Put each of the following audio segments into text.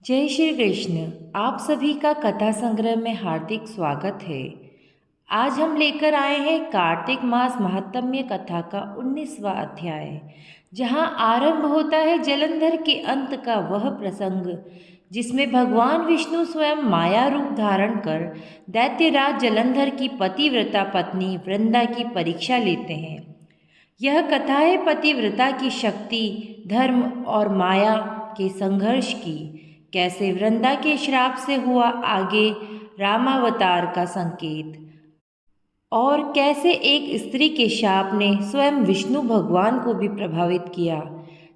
जय श्री कृष्ण। आप सभी का कथा संग्रह में हार्दिक स्वागत है। आज हम लेकर आए हैं कार्तिक मास महात्म्य कथा का 19वां अध्याय, जहां आरंभ होता है जलंधर के अंत का वह प्रसंग जिसमें भगवान विष्णु स्वयं माया रूप धारण कर दैत्यराज जलंधर की पतिव्रता पत्नी वृंदा की परीक्षा लेते हैं। यह कथा है पतिव्रता की शक्ति, धर्म और माया के संघर्ष की। कैसे वृंदा के श्राप से हुआ आगे रामावतार का संकेत, और कैसे एक स्त्री के शाप ने स्वयं विष्णु भगवान को भी प्रभावित किया।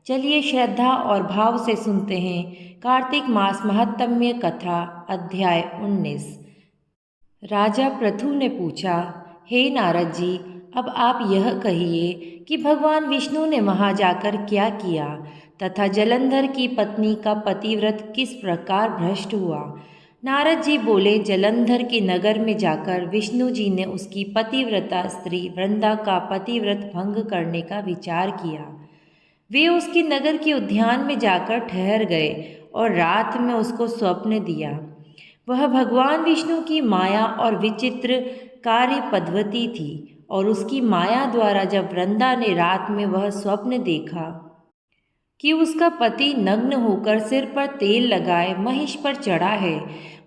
चलिए श्रद्धा और भाव से सुनते हैं कार्तिक मास महात्म्य कथा अध्याय 19। राजा पृथु ने पूछा, हे नारद जी, अब आप यह कहिए कि भगवान विष्णु ने वहां जाकर क्या किया तथा जलंधर की पत्नी का पतिव्रत किस प्रकार भ्रष्ट हुआ। नारद जी बोले, जलंधर के नगर में जाकर विष्णु जी ने उसकी पतिव्रता स्त्री वृंदा का पतिव्रत भंग करने का विचार किया। वे उसके नगर के उद्यान में जाकर ठहर गए और रात में उसको स्वप्न दिया। वह भगवान विष्णु की माया और विचित्र कार्य पद्धति थी, और उसकी माया द्वारा जब वृंदा ने रात में वह स्वप्न देखा कि उसका पति नग्न होकर सिर पर तेल लगाए महिष पर चढ़ा है,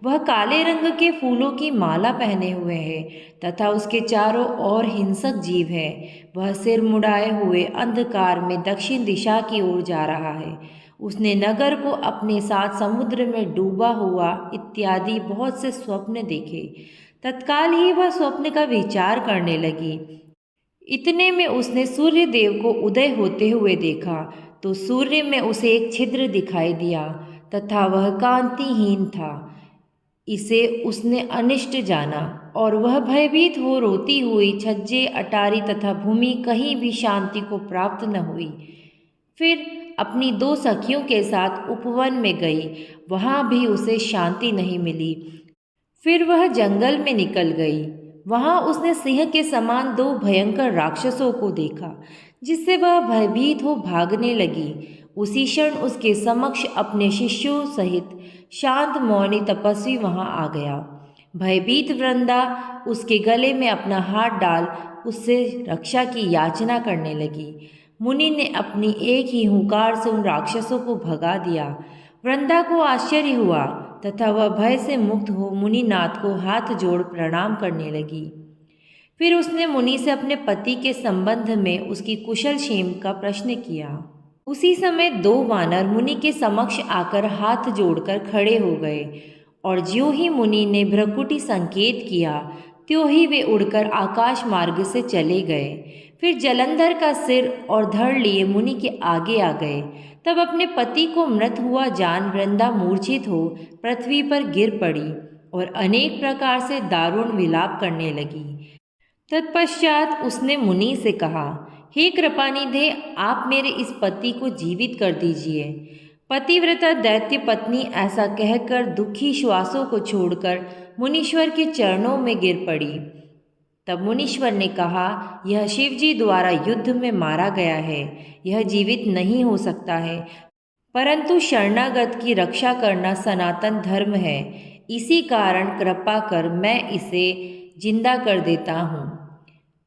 वह काले रंग के फूलों की माला पहने हुए है तथा उसके चारों ओर हिंसक जीव है, वह सिर मुड़ाए हुए अंधकार में दक्षिण दिशा की ओर जा रहा है। उसने नगर को अपने साथ समुद्र में डूबा हुआ इत्यादि बहुत से स्वप्न देखे। तत्काल ही वह स्वप्न का विचार करने लगी। इतने में उसने सूर्य देव को उदय होते हुए देखा, तो सूर्य में उसे एक छिद्र दिखाई दिया तथा वह कांतिहीन था। इसे उसने अनिष्ट जाना और वह भयभीत हो रोती हुई छज्जे, अटारी तथा भूमि कहीं भी शांति को प्राप्त न हुई। फिर अपनी दो सखियों के साथ उपवन में गई, वहाँ भी उसे शांति नहीं मिली। फिर वह जंगल में निकल गई। वहाँ उसने सिंह के समान दो भयंकर राक्षसों को देखा, जिससे वह भयभीत हो भागने लगी। उसी क्षण उसके समक्ष अपने शिष्यों सहित शांत मौनी तपस्वी वहाँ आ गया। भयभीत वृंदा उसके गले में अपना हाथ डाल उससे रक्षा की याचना करने लगी। मुनि ने अपनी एक ही हुंकार से उन राक्षसों को भगा दिया। वृंदा को आश्चर्य हुआ तथा वह भय से मुक्त हो मुनिनाथ को हाथ जोड़ प्रणाम करने लगी। फिर उसने मुनि से अपने पति के संबंध में उसकी कुशल क्षेम का प्रश्न किया। उसी समय दो वानर मुनि के समक्ष आकर हाथ जोड़कर खड़े हो गए, और ज्यों ही मुनि ने भ्रकुटी संकेत किया, त्यों ही वे उड़कर आकाश मार्ग से चले गए। फिर जलंधर का सिर और धड़ लिए मुनि के आगे आ गए। तब अपने पति को मृत हुआ जान वृंदा मूर्छित हो पृथ्वी पर गिर पड़ी और अनेक प्रकार से दारुण विलाप करने लगी। तत्पश्चात उसने मुनि से कहा, हे कृपानिधे, आप मेरे इस पति को जीवित कर दीजिए। पतिव्रता दैत्य पत्नी ऐसा कहकर दुखी श्वासों को छोड़कर मुनीश्वर के चरणों में गिर पड़ी। तब मुनीश्वर ने कहा, यह शिवजी द्वारा युद्ध में मारा गया है, यह जीवित नहीं हो सकता है, परंतु शरणागत की रक्षा करना सनातन धर्म है। इसी कारण कृपा कर मैं इसे जिंदा कर देता हूँ।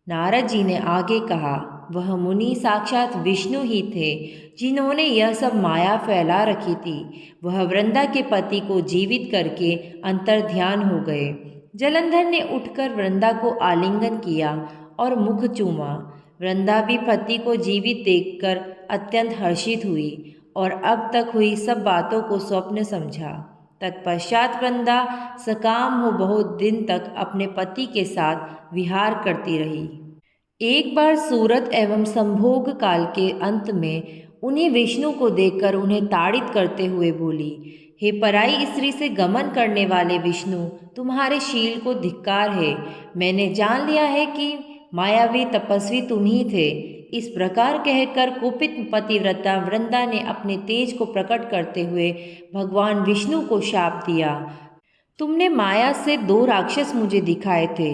नारद जी ने आगे कहा, वह मुनि साक्षात विष्णु ही थे, जिन्होंने यह सब माया फैला रखी थी। वह वृंदा के पति को जीवित करके अंतर्ध्यान हो गए। जलंधर ने उठकर वृंदा को आलिंगन किया और मुख चूमा। वृंदा भी पति को जीवित देखकर अत्यंत हर्षित हुई और अब तक हुई सब बातों को स्वप्न समझा। तत्पश्चात वृंदा सकाम हो बहुत दिन तक अपने पति के साथ विहार करती रही। एक बार सूरत एवं संभोग काल के अंत में उन्हें विष्णु को देखकर उन्हें ताड़ित करते हुए बोली, हे पराई स्त्री से गमन करने वाले विष्णु, तुम्हारे शील को धिक्कार है। मैंने जान लिया है कि मायावी तपस्वी तुम ही थे। इस प्रकार कहकर कुपित पतिव्रता वृंदा ने अपने तेज को प्रकट करते हुए भगवान विष्णु को शाप दिया। तुमने माया से दो राक्षस मुझे दिखाए थे,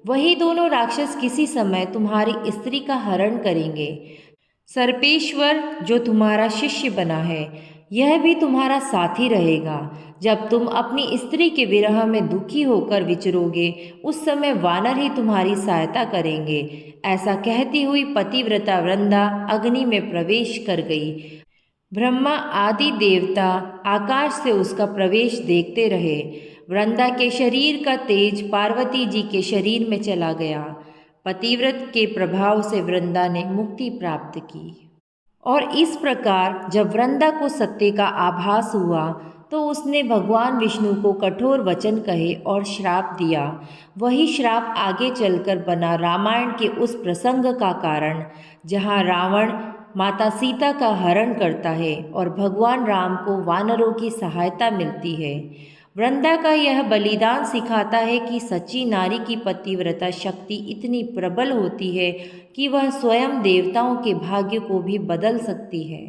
वही दोनों राक्षस किसी समय तुम्हारी स्त्री का हरण करेंगे। सर्पेश्वर जो तुम्हारा शिष्य बना है, यह भी तुम्हारा साथी रहेगा। जब तुम अपनी स्त्री के विरह में दुखी होकर विचरोगे, उस समय वानर ही तुम्हारी सहायता करेंगे। ऐसा कहती हुई पतिव्रता वृंदा अग्नि में प्रवेश कर गई। ब्रह्मा आदि देवता आकाश से उसका प्रवेश देखते रहे। वृंदा के शरीर का तेज पार्वती जी के शरीर में चला गया। पतिव्रत के प्रभाव से वृंदा ने मुक्ति प्राप्त की। और इस प्रकार जब वृंदा को सत्य का आभास हुआ तो उसने भगवान विष्णु को कठोर वचन कहे और श्राप दिया। वही श्राप आगे चलकर बना रामायण के उस प्रसंग का कारण, जहाँ रावण माता सीता का हरण करता है और भगवान राम को वानरों की सहायता मिलती है। वृंदा का यह बलिदान सिखाता है कि सच्ची नारी की पतिव्रता शक्ति इतनी प्रबल होती है कि वह स्वयं देवताओं के भाग्य को भी बदल सकती है।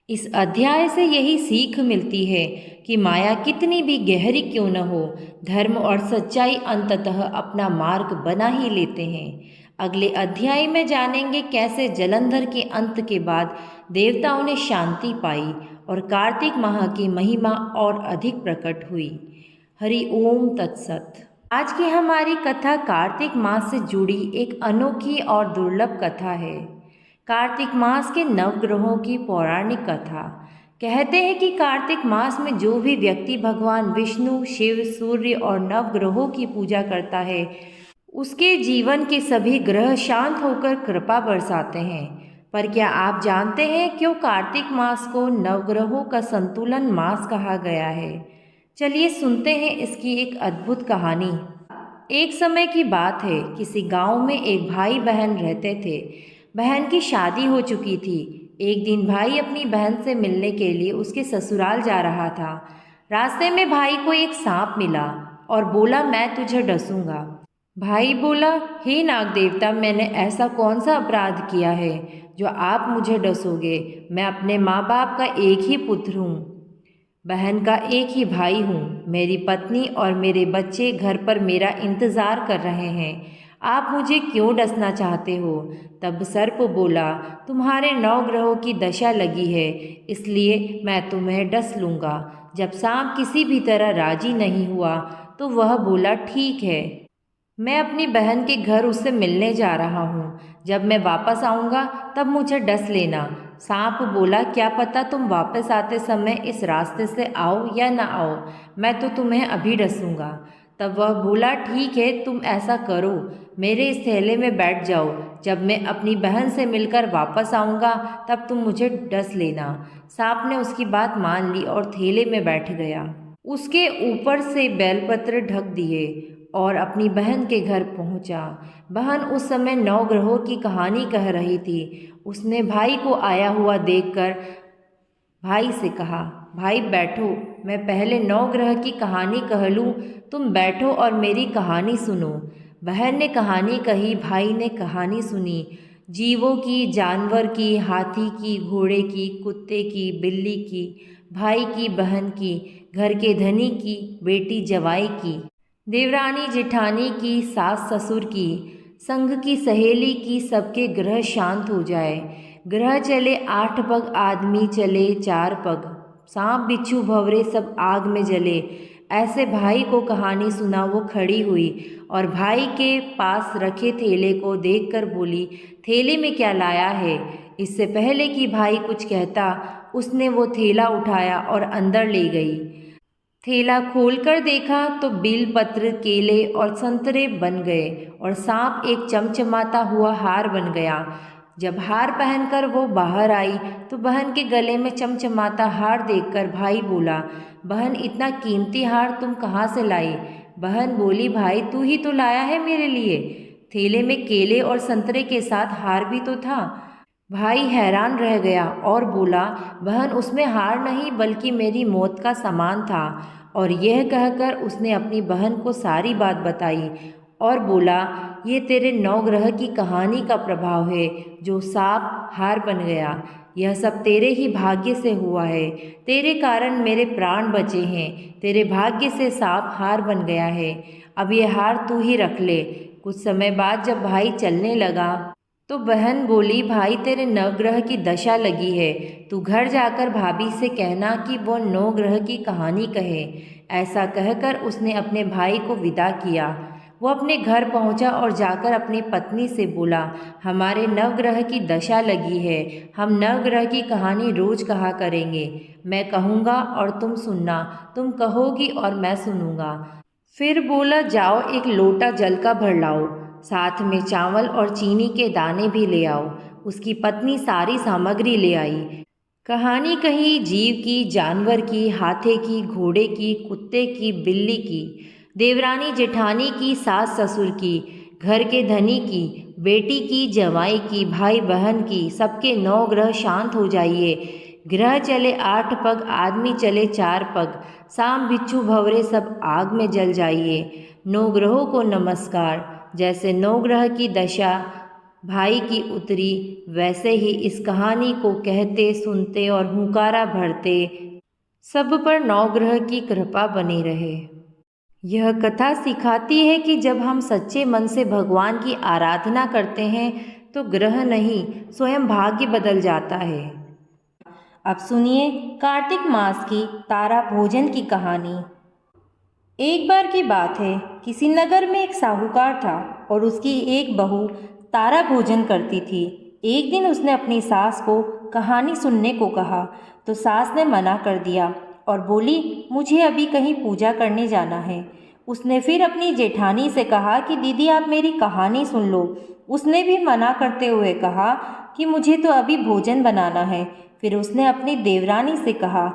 इस अध्याय से यही सीख मिलती है कि माया कितनी भी गहरी क्यों न हो, धर्म और सच्चाई अंततः अपना मार्ग बना ही लेते हैं। अगले अध्याय में जानेंगे कैसे जलंधर के अंत के बाद देवताओं ने शांति पाई और कार्तिक माह की महिमा और अधिक प्रकट हुई। हरि ओम तत्सत। आज की हमारी कथा कार्तिक मास से जुड़ी एक अनोखी और दुर्लभ कथा है। कार्तिक मास के नवग्रहों की पौराणिक कथा। कहते हैं कि कार्तिक मास में जो भी व्यक्ति भगवान विष्णु, शिव, सूर्य और नवग्रहों की पूजा करता है, उसके जीवन के सभी ग्रह शांत होकर कृपा बरसाते हैं। पर क्या आप जानते हैं क्यों कार्तिक मास को नवग्रहों का संतुलन मास कहा गया है? चलिए सुनते हैं इसकी एक अद्भुत कहानी। एक समय की बात है, किसी गांव में एक भाई बहन रहते थे। बहन की शादी हो चुकी थी। एक दिन भाई अपनी बहन से मिलने के लिए उसके ससुराल जा रहा था। रास्ते में भाई को एक सांप मिला और बोला, मैं तुझे डसूंगा। भाई बोला, हे नाग देवता, मैंने ऐसा कौन सा अपराध किया है जो आप मुझे डसोगे? मैं अपने माँ बाप का एक ही पुत्र हूँ, बहन का एक ही भाई हूँ। मेरी पत्नी और मेरे बच्चे घर पर मेरा इंतज़ार कर रहे हैं। आप मुझे क्यों डसना चाहते हो? तब सर्प बोला, तुम्हारे 9 ग्रहों की दशा लगी है, इसलिए मैं तुम्हें डस लूँगा। जब सांप किसी भी तरह राजी नहीं हुआ तो वह बोला, ठीक है, मैं अपनी बहन के घर उससे मिलने जा रहा हूँ। जब मैं वापस आऊँगा तब मुझे डस लेना। सांप बोला, क्या पता तुम वापस आते समय इस रास्ते से आओ या ना आओ, मैं तो तुम्हें अभी डसूंगा। तब वह बोला, ठीक है, तुम ऐसा करो, मेरे इस थैले में बैठ जाओ। जब मैं अपनी बहन से मिलकर वापस आऊँगा तब तुम मुझे डस लेना। सांप ने उसकी बात मान ली और थैले में बैठ गया। उसके ऊपर से बेलपत्र ढक दिए और अपनी बहन के घर पहुंचा। बहन उस समय 9 ग्रहों की कहानी कह रही थी। उसने भाई को आया हुआ देखकर भाई से कहा, भाई बैठो, मैं पहले 9 ग्रह की कहानी कह लूँ, तुम बैठो और मेरी कहानी सुनो। बहन ने कहानी कही, भाई ने कहानी सुनी। जीवों की, जानवर की, हाथी की, घोड़े की, कुत्ते की, बिल्ली की, भाई की, बहन की, घर के धनी की, बेटी जवाई की, देवरानी जेठानी की, सास ससुर की, संग की सहेली की, सबके ग्रह शांत हो जाए। ग्रह चले 8 पग, आदमी चले 4 पग, सांप बिच्छू भंवरे सब आग में जले। ऐसे भाई को कहानी सुना वो खड़ी हुई और भाई के पास रखे थैले को देखकर बोली, थैले में क्या लाया है? इससे पहले कि भाई कुछ कहता, उसने वो थैला उठाया और अंदर ले गई। थैला खोलकर देखा तो बेलपत्र, केले और संतरे बन गए और सांप एक चमचमाता हुआ हार बन गया। जब हार पहनकर वो बाहर आई तो बहन के गले में चमचमाता हार देखकर भाई बोला, बहन, इतना कीमती हार तुम कहाँ से लाई? बहन बोली, भाई तू ही तो लाया है मेरे लिए। थैले में केले और संतरे के साथ हार भी तो था। भाई हैरान रह गया और बोला, बहन, उसमें हार नहीं बल्कि मेरी मौत का सामान था। और यह कहकर उसने अपनी बहन को सारी बात बताई और बोला, ये तेरे 9 ग्रह की कहानी का प्रभाव है जो सांप हार बन गया। यह सब तेरे ही भाग्य से हुआ है। तेरे कारण मेरे प्राण बचे हैं। तेरे भाग्य से सांप हार बन गया है। अब यह हार तू ही रख ले। कुछ समय बाद जब भाई चलने लगा तो बहन बोली, भाई तेरे नवग्रह की दशा लगी है, तू घर जाकर भाभी से कहना कि वो नवग्रह की कहानी कहे। ऐसा कहकर उसने अपने भाई को विदा किया। वो अपने घर पहुंचा और जाकर अपनी पत्नी से बोला, हमारे नवग्रह की दशा लगी है, हम नवग्रह की कहानी रोज कहा करेंगे। मैं कहूँगा और तुम सुनना, तुम कहोगी और मैं सुनूंगा। फिर बोला, जाओ एक लोटा जल का भर लाओ, साथ में चावल और चीनी के दाने भी ले आओ। उसकी पत्नी सारी सामग्री ले आई। कहानी कही जीव की, जानवर की, हाथे की, घोड़े की, कुत्ते की, बिल्ली की, देवरानी जेठानी की, सास ससुर की, घर के धनी की, बेटी की, जवाई की, भाई बहन की, सबके 9 ग्रह शांत हो जाइए। ग्रह चले 8 पग, आदमी चले 4 पग, साम बिच्छू भंवरे सब आग में जल जाइए। 9 ग्रहों को नमस्कार। जैसे 9 ग्रह की दशा भाई की उतरी, वैसे ही इस कहानी को कहते सुनते और हुंकारा भरते सब पर 9 ग्रह की कृपा बनी रहे। यह कथा सिखाती है कि जब हम सच्चे मन से भगवान की आराधना करते हैं तो ग्रह नहीं, स्वयं भाग्य बदल जाता है। अब सुनिए कार्तिक मास की तारा भोजन की कहानी। एक बार की बात है, किसी नगर में एक साहूकार था और उसकी एक बहू तारा भोजन करती थी। एक दिन उसने अपनी सास को कहानी सुनने को कहा तो सास ने मना कर दिया और बोली, मुझे अभी कहीं पूजा करने जाना है। उसने फिर अपनी जेठानी से कहा कि दीदी आप मेरी कहानी सुन लो। उसने भी मना करते हुए कहा कि मुझे तो अभी भोजन बनाना है। फिर उसने अपनी देवरानी से कहा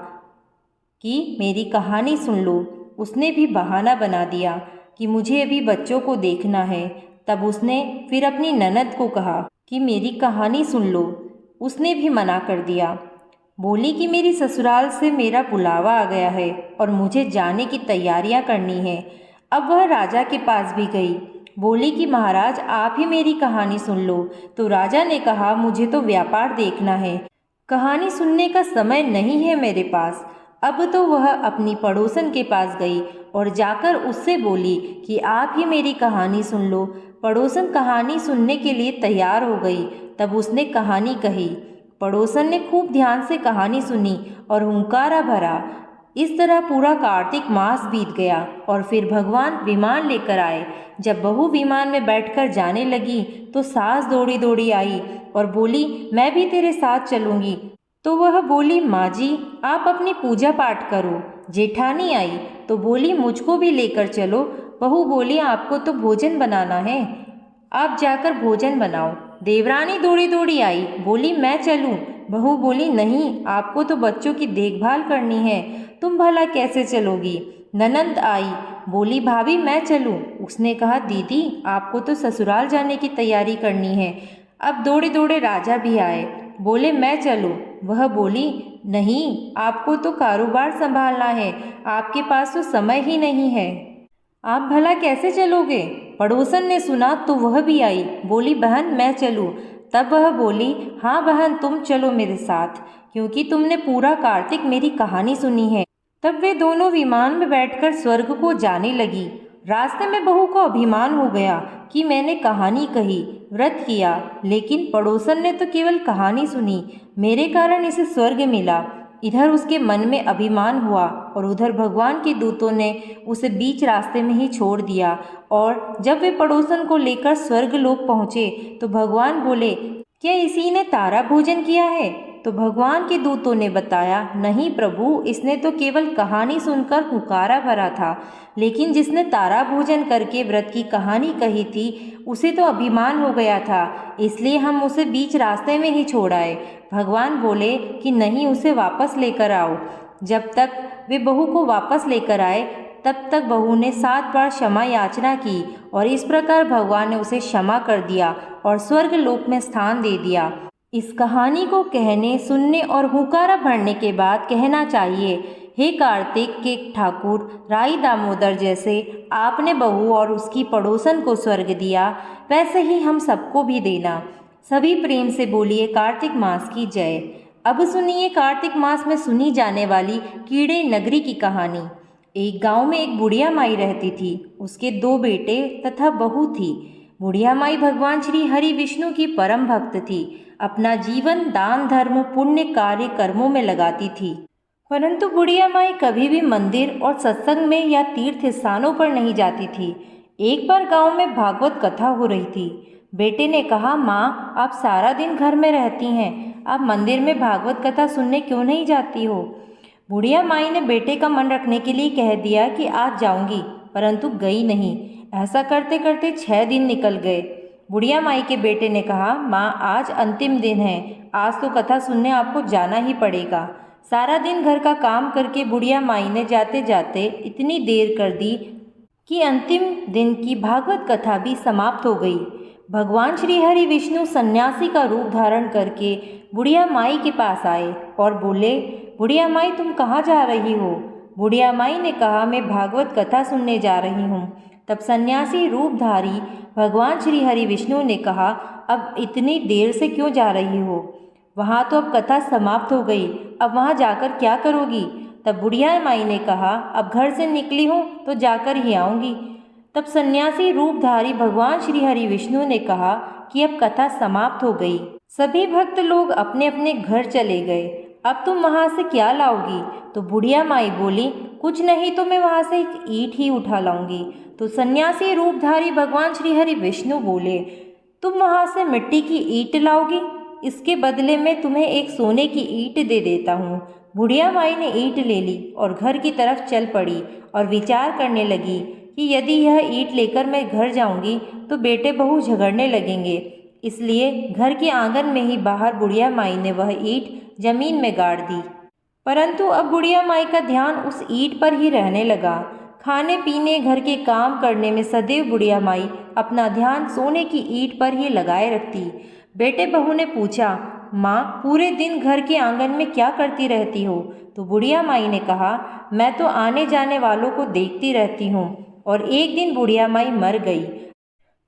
कि मेरी कहानी सुन लो। उसने भी बहाना बना दिया कि मुझे अभी बच्चों को देखना है। तब उसने फिर अपनी ननद को कहा कि मेरी कहानी सुन लो। उसने भी मना कर दिया। बोली कि मेरी ससुराल से मेरा बुलावा आ गया है और मुझे जाने की तैयारियां करनी है। अब वह राजा के पास भी गई। बोली कि महाराज आप ही मेरी कहानी सुन लो। तो राजा ने कहा, मुझे तो व्यापार देखना है, कहानी सुनने का समय नहीं है मेरे पास। अब तो वह अपनी पड़ोसन के पास गई और जाकर उससे बोली कि आप ही मेरी कहानी सुन लो। पड़ोसन कहानी सुनने के लिए तैयार हो गई। तब उसने कहानी कही। पड़ोसन ने खूब ध्यान से कहानी सुनी और हुंकारा भरा। इस तरह पूरा कार्तिक मास बीत गया और फिर भगवान विमान लेकर आए। जब बहू विमान में बैठकर जाने लगी तो सास दौड़ी दौड़ी आई और बोली, मैं भी तेरे साथ चलूंगी। तो वह बोली, माँ जी आप अपनी पूजा पाठ करो। जेठानी आई तो बोली, मुझको भी लेकर चलो। बहू बोली, आपको तो भोजन बनाना है, आप जाकर भोजन बनाओ। देवरानी दौड़ी दौड़ी आई, बोली, मैं चलूं। बहू बोली, नहीं आपको तो बच्चों की देखभाल करनी है, तुम भला कैसे चलोगी। ननंद आई, बोली, भाभी मैं चलूं। उसने कहा, दीदी आपको तो ससुराल जाने की तैयारी करनी है। अब दौड़े दौड़े राजा भी आए, बोले, मैं चलूं। वह बोली, नहीं आपको तो कारोबार संभालना है, आपके पास तो समय ही नहीं है, आप भला कैसे चलोगे। पड़ोसन ने सुना तो वह भी आई, बोली, बहन मैं चलूं। तब वह बोली, हाँ बहन तुम चलो मेरे साथ, क्योंकि तुमने पूरा कार्तिक मेरी कहानी सुनी है। तब वे दोनों विमान में बैठकर स्वर्ग को जाने लगी। रास्ते में बहू को अभिमान हो गया कि मैंने कहानी कही, व्रत किया, लेकिन पड़ोसन ने तो केवल कहानी सुनी, मेरे कारण इसे स्वर्ग मिला। इधर उसके मन में अभिमान हुआ और उधर भगवान के दूतों ने उसे बीच रास्ते में ही छोड़ दिया। और जब वे पड़ोसन को लेकर स्वर्ग लोक पहुँचे तो भगवान बोले, क्या इसी ने तारा भोजन किया है। तो भगवान के दूतों ने बताया, नहीं प्रभु, इसने तो केवल कहानी सुनकर हुंकारा भरा था, लेकिन जिसने तारा भोजन करके व्रत की कहानी कही थी उसे तो अभिमान हो गया था, इसलिए हम उसे बीच रास्ते में ही छोड़ आए। भगवान बोले कि नहीं, उसे वापस लेकर आओ। जब तक वे बहू को वापस लेकर आए तब तक बहू ने 7 बार क्षमा याचना की और इस प्रकार भगवान ने उसे क्षमा कर दिया और स्वर्ग लोक में स्थान दे दिया। इस कहानी को कहने, सुनने और हुंकारा भरने के बाद कहना चाहिए, हे कार्तिक के ठाकुर राई दामोदर, जैसे आपने बहू और उसकी पड़ोसन को स्वर्ग दिया वैसे ही हम सबको भी देना। सभी प्रेम से बोलिए कार्तिक मास की जय। अब सुनिए कार्तिक मास में सुनी जाने वाली कीड़े नगरी की कहानी। एक गांव में एक बुढ़िया माई रहती थी। उसके 2 बेटे तथा बहू थी। बुढ़िया माई भगवान श्री हरि विष्णु की परम भक्त थी। अपना जीवन दान धर्म पुण्य कार्य कर्मों में लगाती थी। परंतु बुढ़िया माई कभी भी मंदिर और सत्संग में या तीर्थ स्थानों पर नहीं जाती थी। एक बार गांव में भागवत कथा हो रही थी। बेटे ने कहा, माँ आप सारा दिन घर में रहती हैं, आप मंदिर में भागवत कथा सुनने क्यों नहीं जाती हो। बुढ़िया माई ने बेटे का मन रखने के लिए कह दिया कि आज जाऊंगी, परंतु गई नहीं। ऐसा करते करते 6 दिन निकल गए। बुढ़िया माई के बेटे ने कहा, माँ आज अंतिम दिन है, आज तो कथा सुनने आपको जाना ही पड़ेगा। सारा दिन घर का काम करके बुढ़िया माई ने जाते जाते इतनी देर कर दी कि अंतिम दिन की भागवत कथा भी समाप्त हो गई। भगवान श्री हरि विष्णु सन्यासी का रूप धारण करके बुढ़िया माई के पास आए और बोले, बुढ़िया माई तुम कहाँ जा रही हो। बुढ़िया माई ने कहा, मैं भागवत कथा सुनने जा रही हूँ। तब सन्यासी रूपधारी भगवान श्री हरि विष्णु ने कहा, अब इतनी देर से क्यों जा रही हो, वहाँ तो अब कथा समाप्त हो गई, अब वहाँ जाकर क्या करोगी। तब बुढ़िया माई ने कहा, अब घर से निकली हूँ तो जाकर ही आऊँगी। तब सन्यासी रूपधारी भगवान श्री हरि विष्णु ने कहा कि अब कथा समाप्त हो गई। सभी भक्त लोग अपने अपने घर चले गए। अब तुम वहाँ से क्या लाओगी। तो बुढ़िया माई बोली, कुछ नहीं तो मैं वहाँ से एक ईंट ही उठा लाऊंगी। तो सन्यासी रूपधारी भगवान श्री हरि विष्णु बोले, तुम वहाँ से मिट्टी की ईंट लाओगी, इसके बदले में तुम्हें एक सोने की ईंट दे देता हूँ। बुढ़िया माई ने ईंट ले ली और घर की तरफ चल पड़ी और विचार करने लगी कि यदि यह ईंट लेकर मैं घर जाऊंगी तो बेटे बहू झगड़ने लगेंगे। इसलिए घर के आंगन में ही बाहर बुढ़िया माई ने वह ईंट जमीन में गाड़ दी। परंतु अब बुढ़िया माई का ध्यान उस ईंट पर ही रहने लगा। खाने पीने घर के काम करने में सदैव बुढ़िया माई अपना ध्यान सोने की ईंट पर ही लगाए रखती। बेटे बहू ने पूछा, माँ पूरे दिन घर के आंगन में क्या करती रहती हो। तो बुढ़िया माई ने कहा, मैं तो आने जाने वालों को देखती रहती हूँ। और एक दिन बुढ़िया माई मर गई।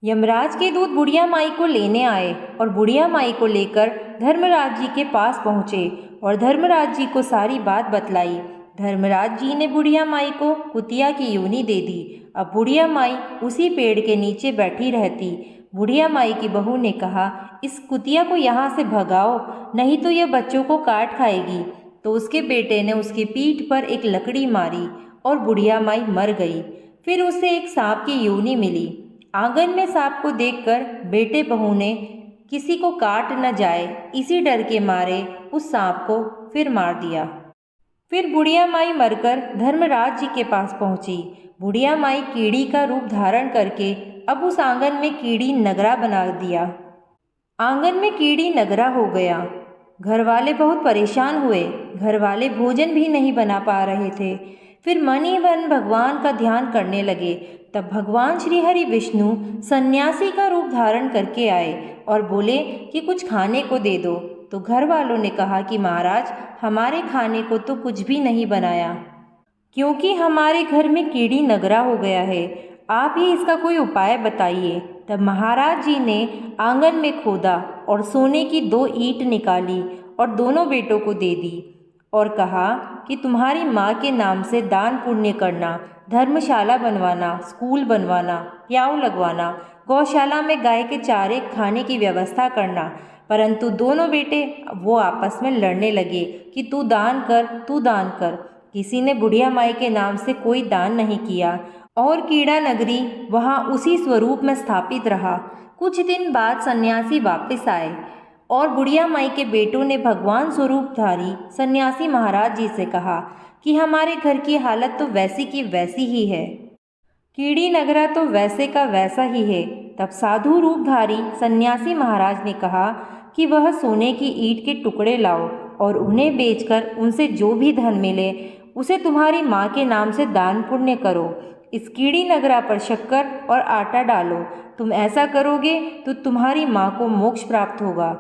यमराज के दूत बुढ़िया माई को लेने आए और बुढ़िया माई को लेकर धर्मराज जी के पास पहुँचे और धर्मराज जी को सारी बात बतलाई। धर्मराज जी ने बुढ़िया माई को कुतिया की योनि दे दी। अब बुढ़िया माई उसी पेड़ के नीचे बैठी रहती। बुढ़िया माई की बहू ने कहा, इस कुतिया को यहाँ से भगाओ, नहीं तो यह बच्चों को काट खाएगी। तो उसके बेटे ने उसकी पीठ पर एक लकड़ी मारी और बुढ़िया माई मर गई। फिर उसे एक सांप की योनि मिली। आंगन में सांप को देखकर बेटे बहू ने किसी को काट न जाए इसी डर के मारे उस सांप को फिर मार दिया। फिर बुढ़िया माई मरकर धर्मराज जी के पास पहुंची। बुढ़िया माई कीड़ी का रूप धारण करके अब उस आंगन में कीड़ी नगरा बना दिया। आंगन में कीड़ी नगरा हो गया। घर वाले बहुत परेशान हुए। घर वाले भोजन भी नहीं बना पा रहे थे। फिर मन ही मन भगवान का ध्यान करने लगे। तब भगवान श्री हरि विष्णु सन्यासी का रूप धारण करके आए और बोले कि कुछ खाने को दे दो। तो घर वालों ने कहा कि महाराज, हमारे खाने को तो कुछ भी नहीं बनाया, क्योंकि हमारे घर में कीड़ी नगरा हो गया है। आप ही इसका कोई उपाय बताइए। तब महाराज जी ने आंगन में खोदा और सोने की 2 ईंट निकाली और दोनों बेटों को दे दी और कहा कि तुम्हारी माँ के नाम से दान पुण्य करना, धर्मशाला बनवाना, स्कूल बनवाना, प्याऊ लगवाना, गौशाला में गाय के चारे खाने की व्यवस्था करना। परंतु दोनों बेटे वो आपस में लड़ने लगे कि तू दान कर, तू दान कर। किसी ने बुढ़िया माई के नाम से कोई दान नहीं किया और कीड़ा नगरी वहाँ उसी स्वरूप में स्थापित रहा। कुछ दिन बाद सन्यासी वापस आए और बुढ़िया माई के बेटों ने भगवान स्वरूपधारी सन्यासी महाराज जी से कहा कि हमारे घर की हालत तो वैसी की वैसी ही है, कीड़ी नगरा तो वैसे का वैसा ही है। तब साधु रूपधारी सन्यासी महाराज ने कहा कि वह सोने की ईंट के टुकड़े लाओ और उन्हें बेचकर उनसे जो भी धन मिले उसे तुम्हारी माँ के नाम से दान पुण्य करो। इस कीड़ी नगरा पर शक्कर और आटा डालो। तुम ऐसा करोगे तो तुम्हारी माँ को मोक्ष प्राप्त होगा।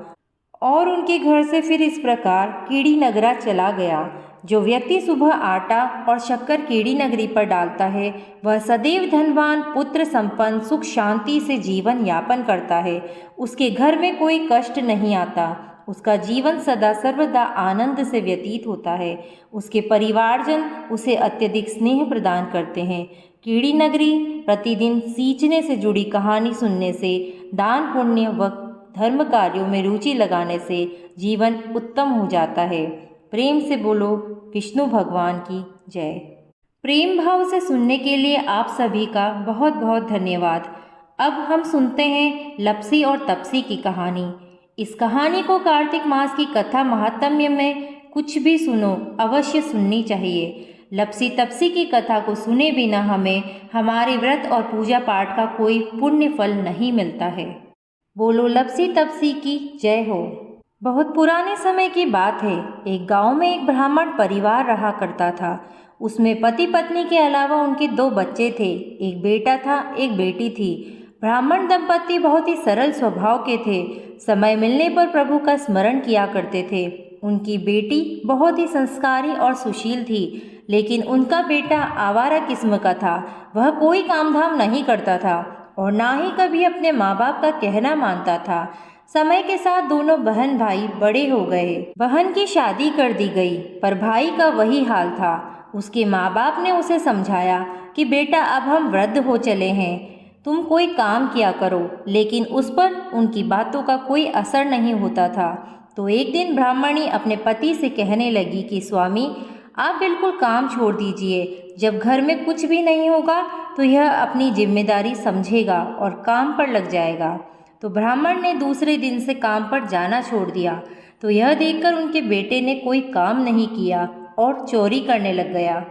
और उनके घर से फिर इस प्रकार कीड़ी नगरा चला गया। जो व्यक्ति सुबह आटा और शक्कर कीड़ी नगरी पर डालता है वह सदैव धनवान, पुत्र संपन्न, सुख शांति से जीवन यापन करता है। उसके घर में कोई कष्ट नहीं आता, उसका जीवन सदा सर्वदा आनंद से व्यतीत होता है। उसके परिवारजन उसे अत्यधिक स्नेह प्रदान करते हैं। कीड़ी नगरी प्रतिदिन सींचने से जुड़ी कहानी सुनने से, दान पुण्य व धर्म कार्यों में रुचि लगाने से जीवन उत्तम हो जाता है। प्रेम से बोलो विष्णु भगवान की जय। प्रेम भाव से सुनने के लिए आप सभी का बहुत बहुत धन्यवाद। अब हम सुनते हैं लप्सी और तप्सी की कहानी। इस कहानी को कार्तिक मास की कथा महात्म्य में कुछ भी सुनो अवश्य सुननी चाहिए। लप्सी तप्सी की कथा को सुने बिना हमें हमारे व्रत और पूजा पाठ का कोई पुण्य फल नहीं मिलता है। बोलो लप्सी तप्सी की जय हो। बहुत पुराने समय की बात है। एक गांव में एक ब्राह्मण परिवार रहा करता था। उसमें पति पत्नी के अलावा उनके 2 बच्चे थे। एक बेटा था, एक बेटी थी। ब्राह्मण दंपति बहुत ही सरल स्वभाव के थे। समय मिलने पर प्रभु का स्मरण किया करते थे। उनकी बेटी बहुत ही संस्कारी और सुशील थी, लेकिन उनका बेटा आवारा किस्म का था। वह कोई काम धाम नहीं करता था और ना ही कभी अपने माँ बाप का कहना मानता था। समय के साथ दोनों बहन भाई बड़े हो गए। बहन की शादी कर दी गई, पर भाई का वही हाल था। उसके माँ बाप ने उसे समझाया कि बेटा अब हम वृद्ध हो चले हैं, तुम कोई काम किया करो, लेकिन उस पर उनकी बातों का कोई असर नहीं होता था। तो एक दिन ब्राह्मणी अपने पति से कहने लगी कि स्वामी, आप बिल्कुल काम छोड़ दीजिए। जब घर में कुछ भी नहीं होगा तो यह अपनी जिम्मेदारी समझेगा और काम पर लग जाएगा। तो ब्राह्मण ने दूसरे दिन से काम पर जाना छोड़ दिया। तो यह देखकर उनके बेटे ने कोई काम नहीं किया और चोरी करने लग गया।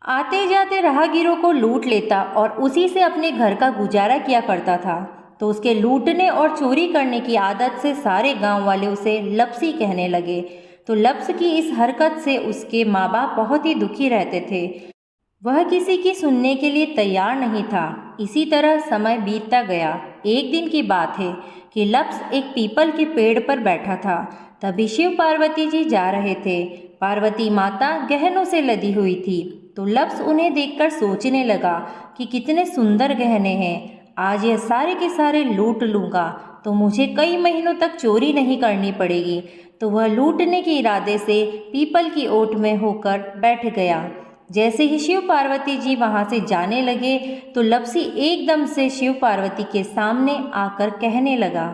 आते जाते राहगीरों को लूट लेता और उसी से अपने घर का गुजारा किया करता था। तो उसके लूटने और चोरी करने की आदत से सारे गांव वाले उसे लप्सी कहने लगे। तो लप्स की इस हरकत से उसके माँ बाप बहुत ही दुखी रहते थे। वह किसी की सुनने के लिए तैयार नहीं था। इसी तरह समय बीतता गया। एक दिन की बात है कि लप्स एक पीपल के पेड़ पर बैठा था। तभी शिव पार्वती जी जा रहे थे। पार्वती माता गहनों से लदी हुई थी। तो लप्स उन्हें देखकर सोचने लगा कि कितने सुंदर गहने हैं। आज यह सारे के सारे लूट लूँगा तो मुझे कई महीनों तक चोरी नहीं करनी पड़ेगी। तो वह लूटने के इरादे से पीपल की ओट में होकर बैठ गया। जैसे ही शिव पार्वती जी वहाँ से जाने लगे तो लप्सी एकदम से शिव पार्वती के सामने आकर कहने लगा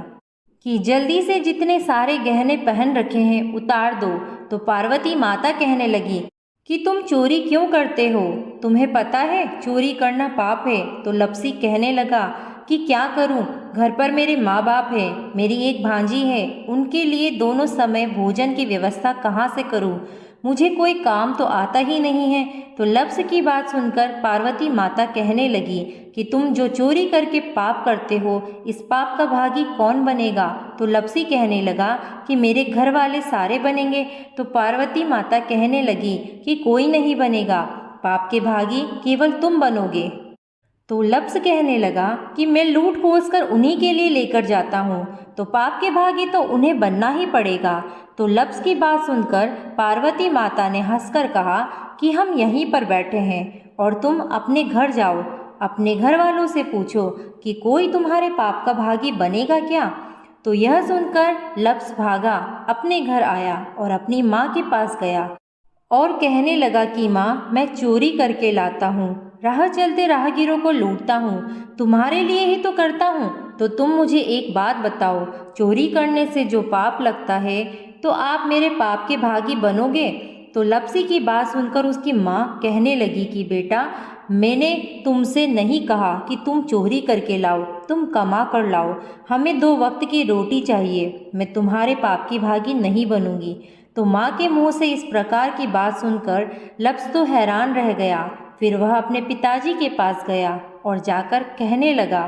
कि जल्दी से जितने सारे गहने पहन रखे हैं उतार दो। तो पार्वती माता कहने लगी कि तुम चोरी क्यों करते हो, तुम्हें पता है चोरी करना पाप है। तो लप्सी कहने लगा कि क्या करूं, घर पर मेरे माँ बाप हैं, मेरी एक भांजी है, उनके लिए दोनों समय भोजन की व्यवस्था कहाँ से करूं, मुझे कोई काम तो आता ही नहीं है। तो लप्स की बात सुनकर पार्वती माता कहने लगी कि तुम जो चोरी करके पाप करते हो, इस पाप का भागी कौन बनेगा। तो लप्सी कहने लगा कि मेरे घर वाले सारे बनेंगे। तो पार्वती माता कहने लगी कि कोई नहीं बनेगा, पाप के भागी केवल तुम बनोगे। तो लप्स कहने लगा कि मैं लूट खोस कर उन्हीं के लिए लेकर जाता हूँ, तो पाप के भागी तो उन्हें बनना ही पड़ेगा। तो लप्स की बात सुनकर पार्वती माता ने हंसकर कहा कि हम यहीं पर बैठे हैं और तुम अपने घर जाओ, अपने घर वालों से पूछो कि कोई तुम्हारे पाप का भागी बनेगा क्या। तो यह सुनकर लप्स भागा, अपने घर आया और अपनी माँ के पास गया और कहने लगा कि माँ, मैं चोरी करके लाता हूँ, राह चलते राहगीरों को लूटता हूँ, तुम्हारे लिए ही तो करता हूँ। तो तुम मुझे एक बात बताओ, चोरी करने से जो पाप लगता है तो आप मेरे पाप के भागी बनोगे। तो लप्सी की बात सुनकर उसकी माँ कहने लगी कि बेटा, मैंने तुमसे नहीं कहा कि तुम चोरी करके लाओ, तुम कमा कर लाओ, हमें 2 वक्त की रोटी चाहिए, मैं तुम्हारे पाप की भागी नहीं बनूंगी। तो माँ के मुंह से इस प्रकार की बात सुनकर लप्स तो हैरान रह गया। फिर वह अपने पिताजी के पास गया और जाकर कहने लगा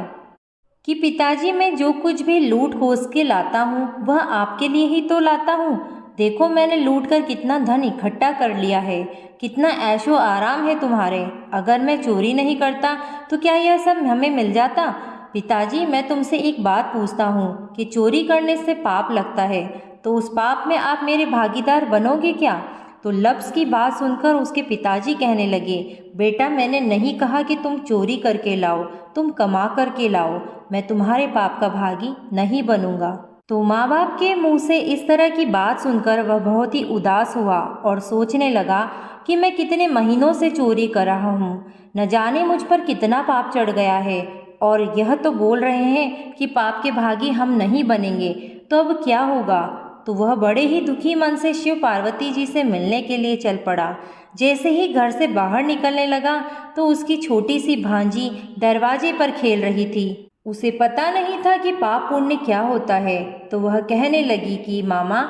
कि पिताजी, मैं जो कुछ भी लूट खोस के लाता हूँ वह आपके लिए ही तो लाता हूँ। देखो मैंने लूट कर कितना धन इकट्ठा कर लिया है, कितना ऐशो आराम है तुम्हारे। अगर मैं चोरी नहीं करता तो क्या यह सब हमें मिल जाता। पिताजी, मैं तुमसे एक बात पूछता हूँ कि चोरी करने से पाप लगता है, तो उस पाप में आप मेरे भागीदार बनोगे क्या। तो लप्स की बात सुनकर उसके पिताजी कहने लगे, बेटा, मैंने नहीं कहा कि तुम चोरी करके लाओ, तुम कमा करके लाओ, मैं तुम्हारे पाप का भागी नहीं बनूंगा। तो माँ बाप के मुंह से इस तरह की बात सुनकर वह बहुत ही उदास हुआ और सोचने लगा कि मैं कितने महीनों से चोरी कर रहा हूँ, न जाने मुझ पर कितना पाप चढ़ गया है। और यह तो बोल रहे हैं कि पाप के भागी हम नहीं बनेंगे, तो अब क्या होगा। तो वह बड़े ही दुखी मन से शिव पार्वती जी से मिलने के लिए चल पड़ा। जैसे ही घर से बाहर निकलने लगा तो उसकी छोटी सी भांजी दरवाजे पर खेल रही थी। उसे पता नहीं था कि पाप पुण्य क्या होता है। तो वह कहने लगी कि मामा,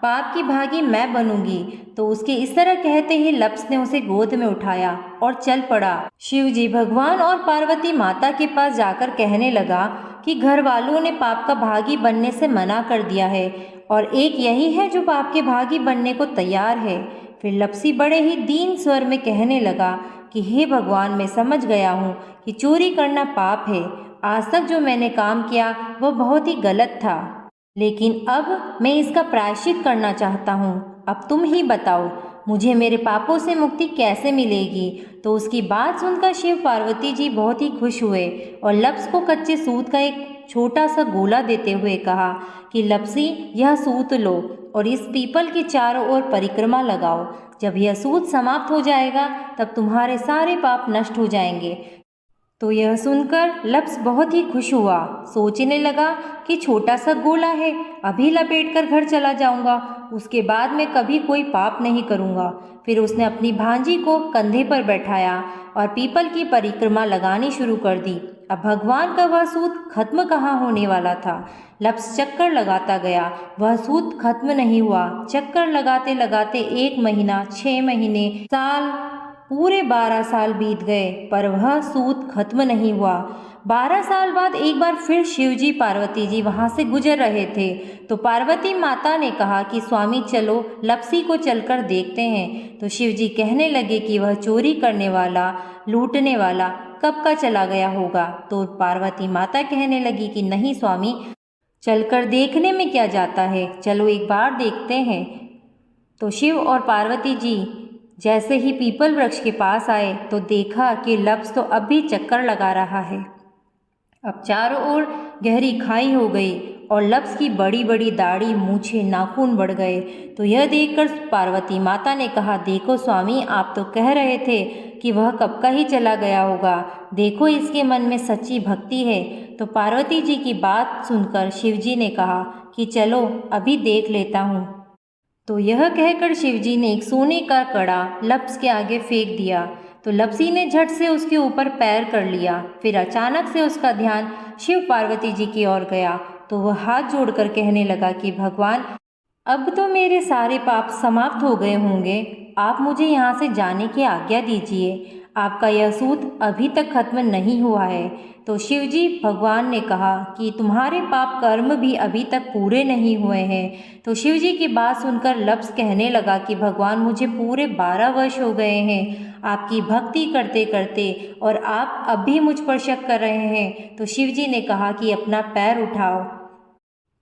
पाप की भागी मैं बनूंगी। तो उसके इस तरह कहते ही लप्स ने उसे गोद में उठाया और चल पड़ा। शिव जी भगवान और पार्वती माता के पास जाकर कहने लगा कि घर वालों ने पाप का भागी बनने से मना कर दिया है और एक यही है जो पाप के भागी बनने को तैयार है। फिर लप्सी बड़े ही दीन स्वर में कहने लगा कि हे भगवान, मैं समझ गया हूँ कि चोरी करना पाप है। आज तक जो मैंने काम किया वह बहुत ही गलत था, लेकिन अब मैं इसका प्रायश्चित करना चाहता हूँ। अब तुम ही बताओ, मुझे मेरे पापों से मुक्ति कैसे मिलेगी। तो उसकी बात सुनकर शिव पार्वती जी बहुत ही खुश हुए और लप्स को कच्चे सूत का एक छोटा सा गोला देते हुए कहा कि लप्सी, यह सूत लो और इस पीपल के चारों ओर परिक्रमा लगाओ। जब यह सूत समाप्त हो जाएगा तब तुम्हारे सारे पाप नष्ट हो जाएंगे। तो यह सुनकर लप्स बहुत ही खुश हुआ। सोचने लगा कि छोटा सा गोला है, अभी लपेट कर घर चला जाऊंगा, उसके बाद मैं कभी कोई पाप नहीं करूंगा। फिर उसने अपनी भांजी को कंधे पर बैठाया और पीपल की परिक्रमा लगानी शुरू कर दी। अब भगवान का वह सूत खत्म कहाँ होने वाला था। लप्स चक्कर लगाता गया, वह सूत खत्म नहीं हुआ। चक्कर लगाते लगाते 1 महीना, 6 महीने, साल, पूरे 12 साल बीत गए, पर वह सूत खत्म नहीं हुआ। 12 साल बाद एक बार फिर शिवजी पार्वती जी वहाँ से गुजर रहे थे। तो पार्वती माता ने कहा कि स्वामी चलो, लप्सी को चलकर देखते हैं। तो शिवजी कहने लगे कि वह चोरी करने वाला, लूटने वाला कब का चला गया होगा। तो पार्वती माता कहने लगी कि नहीं स्वामी, चलकर देखने में क्या जाता है, चलो एक बार देखते हैं। तो शिव और पार्वती जी जैसे ही पीपल वृक्ष के पास आए तो देखा कि लप्स तो अब भी चक्कर लगा रहा है। अब चारों ओर गहरी खाई हो गई और लप्स की बड़ी बड़ी दाढ़ी, मूछें, नाखून बढ़ गए। तो यह देखकर पार्वती माता ने कहा, देखो स्वामी, आप तो कह रहे थे कि वह कब का ही चला गया होगा, देखो इसके मन में सच्ची भक्ति है। तो पार्वती जी की बात सुनकर शिवजी ने कहा कि चलो अभी देख लेता हूँ। तो यह कहकर शिवजी ने एक सोने का कड़ा लप्स के आगे फेंक दिया। तो लप्सी ने झट से उसके ऊपर पैर कर लिया। फिर अचानक से उसका ध्यान शिव पार्वती जी की ओर गया। तो वह हाथ जोड़कर कहने लगा कि भगवान, अब तो मेरे सारे पाप समाप्त हो गए होंगे, आप मुझे यहाँ से जाने की आज्ञा दीजिए। आपका यह सूत अभी तक खत्म नहीं हुआ है। तो शिवजी भगवान ने कहा कि तुम्हारे पाप कर्म भी अभी तक पूरे नहीं हुए हैं। तो शिवजी की बात सुनकर लप्स कहने लगा कि भगवान, मुझे पूरे 12 वर्ष हो गए हैं आपकी भक्ति करते करते, और आप अब भी मुझ पर शक कर रहे हैं। तो शिवजी ने कहा कि अपना पैर उठाओ।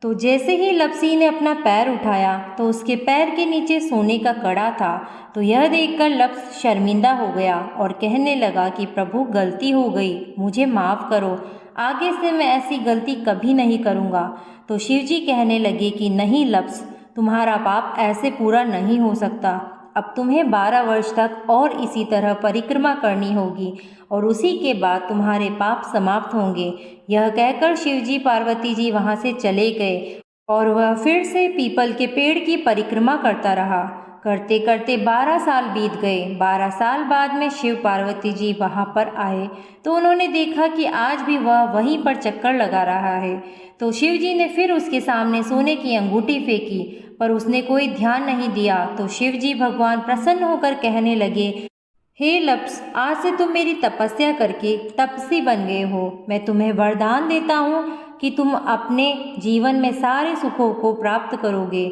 तो जैसे ही लप्सी ने अपना पैर उठाया तो उसके पैर के नीचे सोने का कड़ा था। तो यह देखकर लप्स शर्मिंदा हो गया और कहने लगा कि प्रभु, गलती हो गई, मुझे माफ़ करो, आगे से मैं ऐसी गलती कभी नहीं करूँगा। तो शिवजी कहने लगे कि नहीं लप्स, तुम्हारा पाप ऐसे पूरा नहीं हो सकता। अब तुम्हें 12 वर्ष तक और इसी तरह परिक्रमा करनी होगी और उसी के बाद तुम्हारे पाप समाप्त होंगे। यह कहकर शिवजी पार्वती जी वहाँ से चले गए और वह फिर से पीपल के पेड़ की परिक्रमा करता रहा। करते करते 12 साल बीत गए। 12 साल बाद में शिव पार्वती जी वहाँ पर आए तो उन्होंने देखा कि आज भी वह वहीं पर चक्कर लगा रहा है। तो शिव जी ने फिर उसके सामने सोने की अंगूठी फेंकी, पर उसने कोई ध्यान नहीं दिया। तो शिव जी भगवान प्रसन्न होकर कहने लगे, हे लप्स, आज से तुम मेरी तपस्या करके तपस्वी बन गए हो। मैं तुम्हें वरदान देता हूँ कि तुम अपने जीवन में सारे सुखों को प्राप्त करोगे,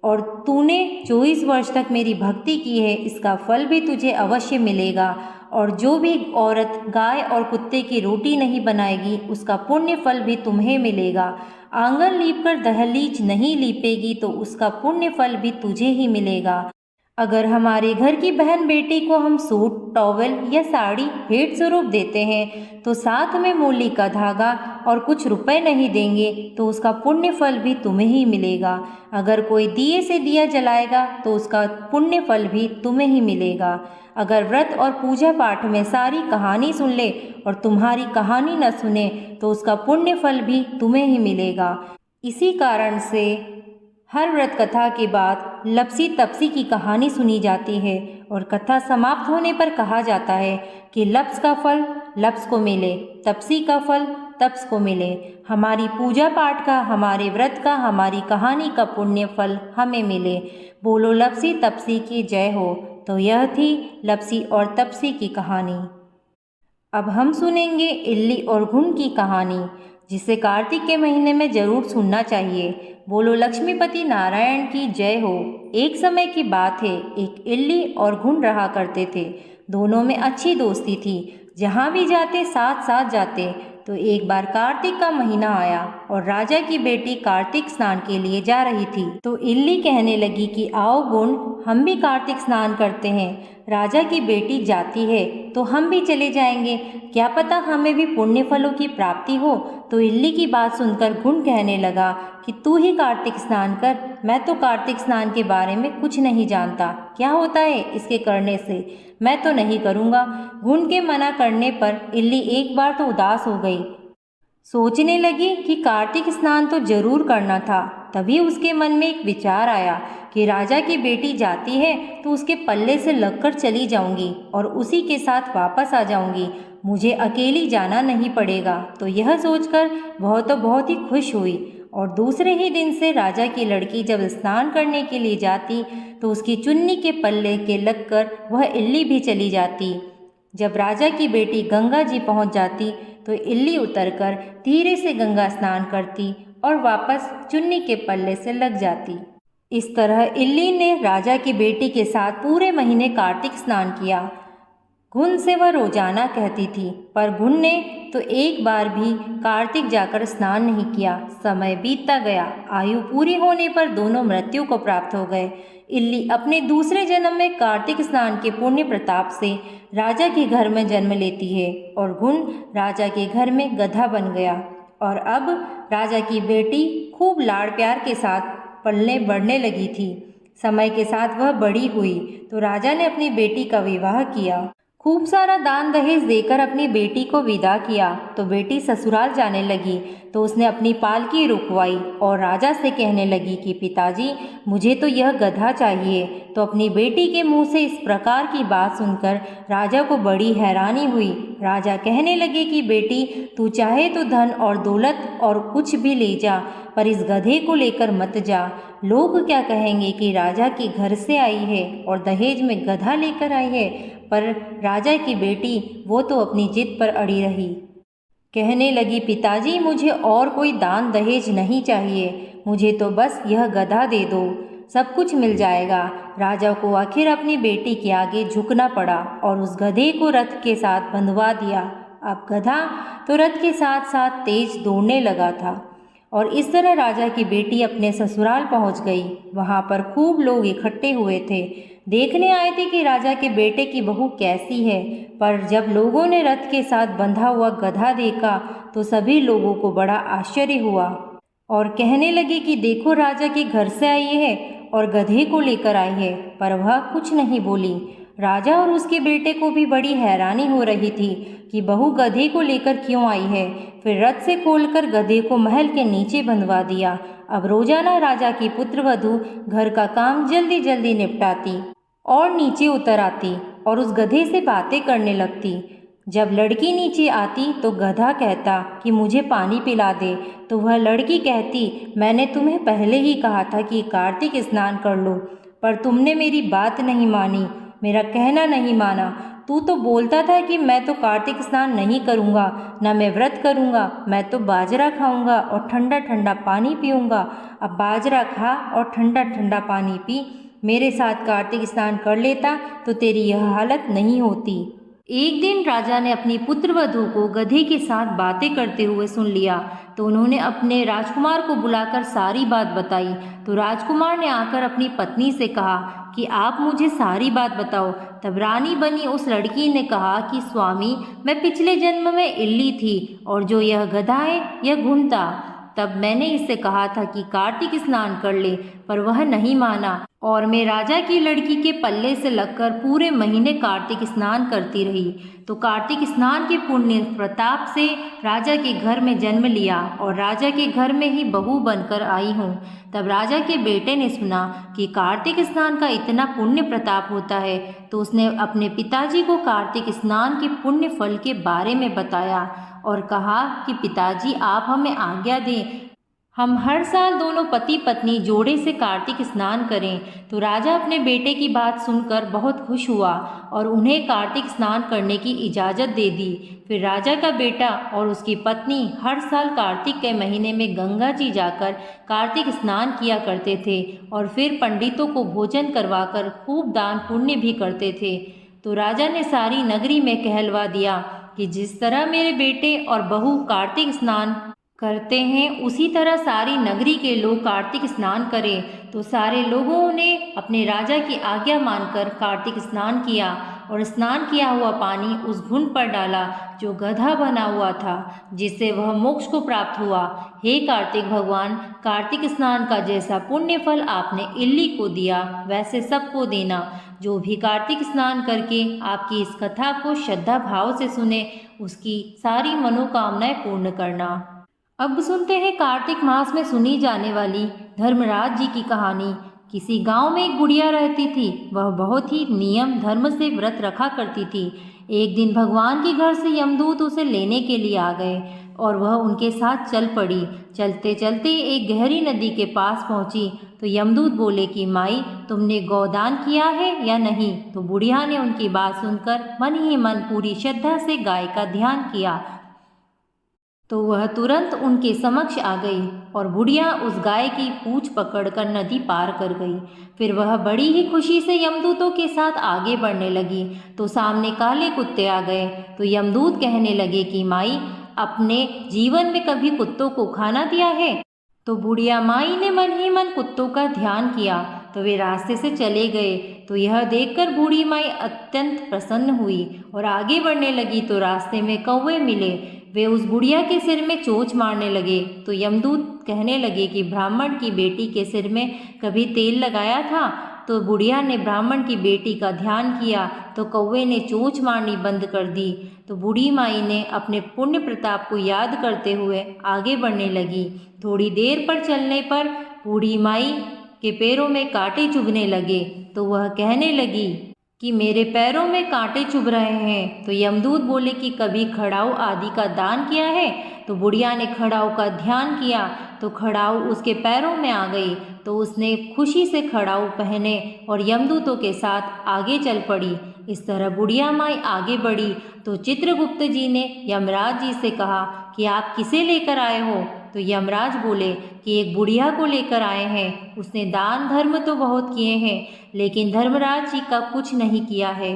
और तूने 24 वर्ष तक मेरी भक्ति की है, इसका फल भी तुझे अवश्य मिलेगा। और जो भी औरत गाय और कुत्ते की रोटी नहीं बनाएगी, उसका पुण्य फल भी तुम्हें मिलेगा। आंगन लीपकर दहलीज नहीं लीपेगी तो उसका पुण्य फल भी तुझे ही मिलेगा। अगर हमारे घर की बहन बेटी को हम सूट, टॉवल या साड़ी भेंट स्वरूप देते हैं तो साथ में मूली का धागा और कुछ रुपए नहीं देंगे तो उसका पुण्य फल भी तुम्हें ही मिलेगा। अगर कोई दिए से दिया जलाएगा तो उसका पुण्य फल भी तुम्हें ही मिलेगा। अगर व्रत और पूजा पाठ में सारी कहानी सुन ले और तुम्हारी कहानी न सुने तो उसका पुण्य फल भी तुम्हें ही मिलेगा। इसी कारण से हर व्रत कथा के बाद लपसी तपसी की कहानी सुनी जाती है और कथा समाप्त होने पर कहा जाता है कि लप्स का फल लप्स को मिले, तपसी का फल तप्स को मिले। हमारी पूजा पाठ का, हमारे व्रत का, हमारी कहानी का पुण्य फल हमें मिले। बोलो लपसी तपसी की जय हो। तो यह थी लपसी और तपसी की कहानी। अब हम सुनेंगे इल्ली और घुन की कहानी, जिसे कार्तिक के महीने में जरूर सुनना चाहिए। बोलो लक्ष्मीपति नारायण की जय हो। एक समय की बात है, एक इल्ली और घुन रहा करते थे। दोनों में अच्छी दोस्ती थी, जहाँ भी जाते साथ साथ जाते। तो एक बार कार्तिक का महीना आया और राजा की बेटी कार्तिक स्नान के लिए जा रही थी। तो इल्ली कहने लगी कि आओ गुण, हम भी कार्तिक स्नान करते हैं। राजा की बेटी जाती है तो हम भी चले जाएंगे, क्या पता हमें भी पुण्य फलों की प्राप्ति हो। तो इल्ली की बात सुनकर गुण कहने लगा कि तू ही कार्तिक स्नान कर, मैं तो कार्तिक स्नान के बारे में कुछ नहीं जानता, क्या होता है इसके करने से, मैं तो नहीं करूँगा। गुण के मना करने पर इल्ली एक बार तो उदास हो गई। सोचने लगी कि कार्तिक स्नान तो जरूर करना था। तभी उसके मन में एक विचार आया कि राजा की बेटी जाती है तो उसके पल्ले से लगकर चली जाऊंगी और उसी के साथ वापस आ जाऊंगी, मुझे अकेली जाना नहीं पड़ेगा। तो यह सोचकर वह तो बहुत ही खुश हुई और दूसरे ही दिन से राजा की लड़की जब स्नान करने के लिए जाती तो उसकी चुन्नी के पल्ले के लगकर वह इल्ली भी चली जाती। जब राजा की बेटी गंगा जी पहुंच जाती तो इल्ली उतरकर धीरे से गंगा स्नान करती और वापस चुन्नी के पल्ले से लग जाती। इस तरह इल्ली ने राजा की बेटी के साथ पूरे महीने कार्तिक स्नान किया। घुन से वह रोजाना कहती थी, पर घुन ने तो एक बार भी कार्तिक जाकर स्नान नहीं किया। समय बीतता गया, आयु पूरी होने पर दोनों मृत्यु को प्राप्त हो गए। इल्ली अपने दूसरे जन्म में कार्तिक स्नान के पुण्य प्रताप से राजा के घर में जन्म लेती है और घुन राजा के घर में गधा बन गया। और अब राजा की बेटी खूब लाड़ प्यार के साथ पलने बढ़ने लगी थी। समय के साथ वह बड़ी हुई तो राजा ने अपनी बेटी का विवाह किया। खूब सारा दान दहेज देकर अपनी बेटी को विदा किया। तो बेटी ससुराल जाने लगी तो उसने अपनी पालकी रुकवाई और राजा से कहने लगी कि पिताजी, मुझे तो यह गधा चाहिए। तो अपनी बेटी के मुंह से इस प्रकार की बात सुनकर राजा को बड़ी हैरानी हुई। राजा कहने लगे कि बेटी, तू चाहे तो धन और दौलत और कुछ भी ले जा, पर इस गधे को लेकर मत जा। लोग क्या कहेंगे कि राजा के घर से आई है और दहेज में गधा लेकर आई है। पर राजा की बेटी वो तो अपनी जिद पर अड़ी रही। कहने लगी, पिताजी, मुझे और कोई दान दहेज नहीं चाहिए, मुझे तो बस यह गधा दे दो, सब कुछ मिल जाएगा। राजा को आखिर अपनी बेटी के आगे झुकना पड़ा और उस गधे को रथ के साथ बंधवा दिया। अब गधा तो रथ के साथ साथ तेज दौड़ने लगा था और इस तरह राजा की बेटी अपने ससुराल पहुंच गई। वहां पर खूब लोग इकट्ठे हुए थे, देखने आए थे कि राजा के बेटे की बहू कैसी है। पर जब लोगों ने रथ के साथ बंधा हुआ गधा देखा तो सभी लोगों को बड़ा आश्चर्य हुआ और कहने लगे कि देखो, राजा के घर से आई है और गधे को लेकर आई है। पर वह कुछ नहीं बोली। राजा और उसके बेटे को भी बड़ी हैरानी हो रही थी कि बहू गधे को लेकर क्यों आई है। फिर रथ से खोलकर गधे को महल के नीचे बंधवा दिया। अब रोजाना राजा की पुत्रवधू घर का काम जल्दी जल्दी निपटाती और नीचे उतर आती और उस गधे से बातें करने लगती। जब लड़की नीचे आती तो गधा कहता कि मुझे पानी पिला दे, तो वह लड़की कहती, मैंने तुम्हें पहले ही कहा था कि कार्तिक स्नान कर लो, पर तुमने मेरी बात नहीं मानी, मेरा कहना नहीं माना। तू तो बोलता था कि मैं तो कार्तिक स्नान नहीं करूँगा, न मैं व्रत करूँगा, मैं तो बाजरा खाऊँगा और ठंडा ठंडा पानी पीऊँगा। अब बाजरा खा और ठंडा ठंडा पानी पी, मेरे साथ कार्तिक स्नान कर लेता तो तेरी यह हालत नहीं होती। एक दिन राजा ने अपनी पुत्रवधू को गधे के साथ बातें करते हुए सुन लिया, तो उन्होंने अपने राजकुमार को बुलाकर सारी बात बताई। तो राजकुमार ने आकर अपनी पत्नी से कहा कि आप मुझे सारी बात बताओ। तब रानी बनी उस लड़की ने कहा कि स्वामी, मैं पिछले जन्म में इल्ली थी और जो यह गधा है यह घुंटा। तब मैंने इससे कहा था कि कार्तिक स्नान कर ले, पर वह नहीं माना और मैं राजा की लड़की के पल्ले से लगकर पूरे महीने कार्तिक स्नान करती रही। तो कार्तिक स्नान के पुण्य प्रताप से राजा के घर में जन्म लिया और राजा के घर में ही बहू बनकर आई हूँ। तब राजा के बेटे ने सुना कि कार्तिक स्नान का इतना पुण्य प्रताप होता है, तो उसने अपने पिताजी को कार्तिक स्नान के पुण्य फल के बारे में बताया और कहा कि पिताजी, आप हमें आज्ञा दें, हम हर साल दोनों पति पत्नी जोड़े से कार्तिक स्नान करें। तो राजा अपने बेटे की बात सुनकर बहुत खुश हुआ और उन्हें कार्तिक स्नान करने की इजाज़त दे दी। फिर राजा का बेटा और उसकी पत्नी हर साल कार्तिक के महीने में गंगा जी जाकर कार्तिक स्नान किया करते थे और फिर पंडितों को भोजन करवाकर खूब दान पुण्य भी करते थे। तो राजा ने सारी नगरी में कहलवा दिया कि जिस तरह मेरे बेटे और बहू कार्तिक स्नान करते हैं, उसी तरह सारी नगरी के लोग कार्तिक स्नान करें। तो सारे लोगों ने अपने राजा की आज्ञा मानकर कार्तिक स्नान किया और स्नान किया हुआ पानी उस घुंड पर डाला जो गधा बना हुआ था, जिससे वह मोक्ष को प्राप्त हुआ। हे कार्तिक भगवान, कार्तिक स्नान का जैसा पुण्य फल आपने इल्ली को दिया, वैसे सबको देना। जो भी कार्तिक स्नान करके आपकी इस कथा को श्रद्धा भाव से सुने, उसकी सारी मनोकामनाएं पूर्ण करना। अब सुनते हैं कार्तिक मास में सुनी जाने वाली धर्मराज जी की कहानी। किसी गांव में एक बुढ़िया रहती थी। वह बहुत ही नियम धर्म से व्रत रखा करती थी। एक दिन भगवान के घर से यमदूत उसे लेने के लिए आ गए और वह उनके साथ चल पड़ी। चलते चलते एक गहरी नदी के पास पहुंची तो यमदूत बोले कि माई, तुमने गौदान किया है या नहीं? तो बुढ़िया ने उनकी बात सुनकर मन ही मन पूरी श्रद्धा से गाय का ध्यान किया। तो वह तुरंत उनके समक्ष आ गई और बुढ़िया उस गाय की पूंछ पकड़कर नदी पार कर गई। फिर वह बड़ी ही खुशी से यमदूतों के साथ आगे बढ़ने लगी तो सामने काले कुत्ते आ गए। तो यमदूत कहने लगे कि माई, अपने जीवन में कभी कुत्तों को खाना दिया है? तो बुढ़िया माई ने मन ही मन कुत्तों का ध्यान किया तो वे रास्ते से चले गए। तो यह देखकर बूढ़ी माई अत्यंत प्रसन्न हुई और आगे बढ़ने लगी तो रास्ते में कौवे मिले। वे उस बुढ़िया के सिर में चोंच मारने लगे। तो यमदूत कहने लगे कि ब्राह्मण की बेटी के सिर में कभी तेल लगाया था? तो बुढ़िया ने ब्राह्मण की बेटी का ध्यान किया तो कौवे ने चोंच मारनी बंद कर दी। तो बूढ़ी माई ने अपने पुण्य प्रताप को याद करते हुए आगे बढ़ने लगी। थोड़ी देर पर चलने पर बूढ़ी माई के पैरों में कांटे चुभने लगे। तो वह कहने लगी कि मेरे पैरों में कांटे चुभ रहे हैं। तो यमदूत बोले कि कभी खड़ाऊ आदि का दान किया है? तो बुढ़िया ने खड़ाऊ का ध्यान किया तो खड़ाऊ उसके पैरों में आ गई। तो उसने खुशी से खड़ाऊ पहने और यमदूतों के साथ आगे चल पड़ी। इस तरह बुढ़िया माई आगे बढ़ी तो चित्रगुप्त जी ने यमराज जी से कहा कि आप किसे लेकर आए हो? तो यमराज बोले कि एक बुढ़िया को लेकर आए हैं। उसने दान धर्म तो बहुत किए हैं, लेकिन धर्मराज जी का कुछ नहीं किया है,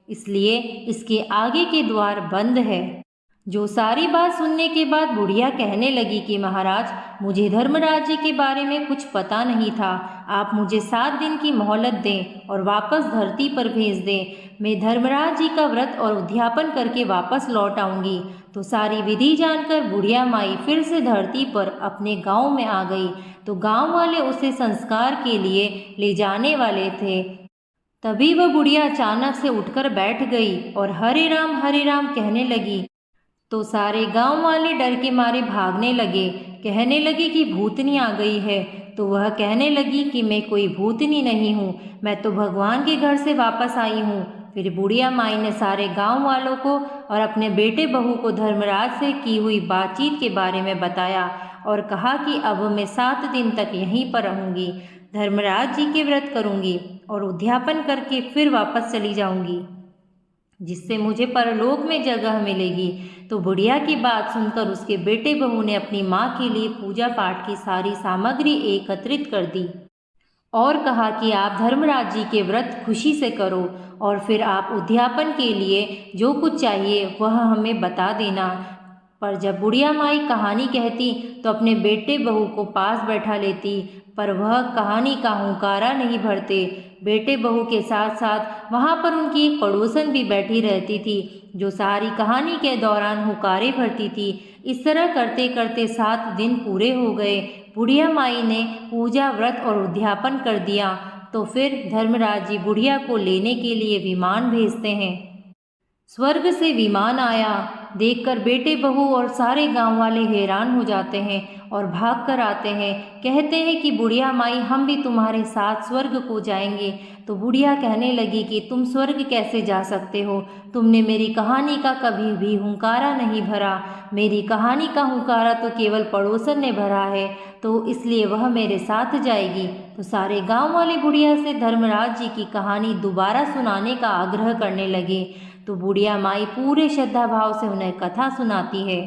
इसलिए इसके आगे के द्वार बंद है। जो सारी बात सुनने के बाद बुढ़िया कहने लगी कि महाराज, मुझे धर्मराज जी के बारे में कुछ पता नहीं था। आप मुझे 7 दिन की मोहलत दें और वापस धरती पर भेज दें। मैं धर्मराज जी का व्रत और उद्यापन करके वापस लौट आऊँगी। तो सारी विधि जानकर बुढ़िया माई फिर से धरती पर अपने गांव में आ गई। तो गांव वाले उसे संस्कार के लिए ले जाने वाले थे। तभी वह बुढ़िया अचानक से उठकर बैठ गई और हरे राम कहने लगी। तो सारे गांव वाले डर के मारे भागने लगे, कहने लगे कि भूतनी आ गई है। तो वह कहने लगी कि मैं कोई भूतनी नहीं हूँ, मैं तो भगवान के घर से वापस आई हूँ। फिर बुढ़िया माई ने सारे गांव वालों को और अपने बेटे बहू को धर्मराज से की हुई बातचीत के बारे में बताया और कहा कि अब मैं 7 दिन तक यहीं पर रहूँगी, धर्मराज जी के व्रत करूँगी और उद्यापन करके फिर वापस चली जाऊँगी, जिससे मुझे परलोक में जगह मिलेगी। तो बुढ़िया की बात सुनकर उसके बेटे बहू ने अपनी माँ के लिए पूजा पाठ की सारी सामग्री एकत्रित कर दी और कहा कि आप धर्मराज जी के व्रत खुशी से करो और फिर आप उद्यापन के लिए जो कुछ चाहिए वह हमें बता देना। पर जब बुढ़िया माई कहानी कहती तो अपने बेटे बहू को पास बैठा लेती, पर वह कहानी का हुंकारा नहीं भरते। बेटे बहू के साथ साथ वहाँ पर उनकी एक पड़ोसन भी बैठी रहती थी जो सारी कहानी के दौरान हुंकारे भरती थी। इस तरह करते करते 7 दिन पूरे हो गए। बुढ़िया माई ने पूजा व्रत और उद्यापन कर दिया तो फिर धर्मराज जी बुढ़िया को लेने के लिए विमान भेजते हैं। स्वर्ग से विमान आया देखकर बेटे बहू और सारे गांव वाले हैरान हो जाते हैं और भाग कर आते हैं। कहते हैं कि बुढ़िया माई हम भी तुम्हारे साथ स्वर्ग को जाएंगे। तो बुढ़िया कहने लगी कि तुम स्वर्ग कैसे जा सकते हो, तुमने मेरी कहानी का कभी भी हुंकारा नहीं भरा। मेरी कहानी का हुंकारा तो केवल पड़ोसन ने भरा है, तो इसलिए वह मेरे साथ जाएगी। तो सारे गांव वाले बुढ़िया से धर्मराज जी की कहानी दोबारा सुनाने का आग्रह करने लगे। तो बुढ़िया माई पूरे श्रद्धा भाव से उन्हें कथा सुनाती है।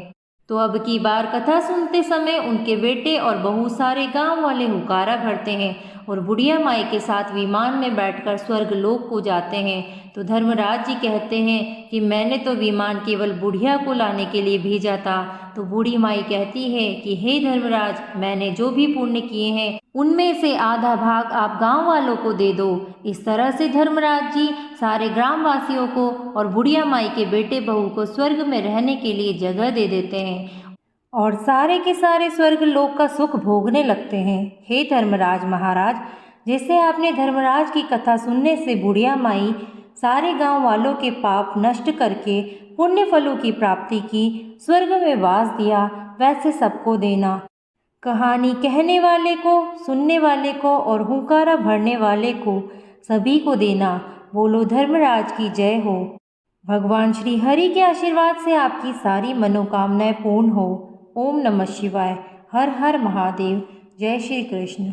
तो अब की बार कथा सुनते समय उनके बेटे और बहू सारे गांव वाले हुकारा भरते हैं और बुढ़िया माई के साथ विमान में बैठकर स्वर्ग लोक को जाते हैं। तो धर्मराज जी कहते हैं कि मैंने तो विमान केवल बुढ़िया को लाने के लिए भेजा था। तो बूढ़ी माई कहती है कि हे धर्मराज, मैंने जो भी पुण्य किए हैं उनमें से आधा भाग आप गांव वालों को दे दो। इस तरह से धर्मराज जी सारे ग्रामवासियों को और बुढ़िया माई के बेटे बहू को स्वर्ग में रहने के लिए जगह दे देते हैं और सारे के सारे स्वर्ग लोक का सुख भोगने लगते हैं। हे धर्मराज महाराज, जैसे आपने धर्मराज की कथा सुनने से बुढ़िया माई सारे गांव वालों के पाप नष्ट करके पुण्य फलों की प्राप्ति की, स्वर्ग में वास दिया, वैसे सबको देना। कहानी कहने वाले को, सुनने वाले को और हुंकारा भरने वाले को सभी को देना। बोलो धर्मराज की जय हो। भगवान श्री हरि के आशीर्वाद से आपकी सारी मनोकामनाएं पूर्ण हो। ओम नमः शिवाय। हर हर महादेव। जय श्री कृष्ण।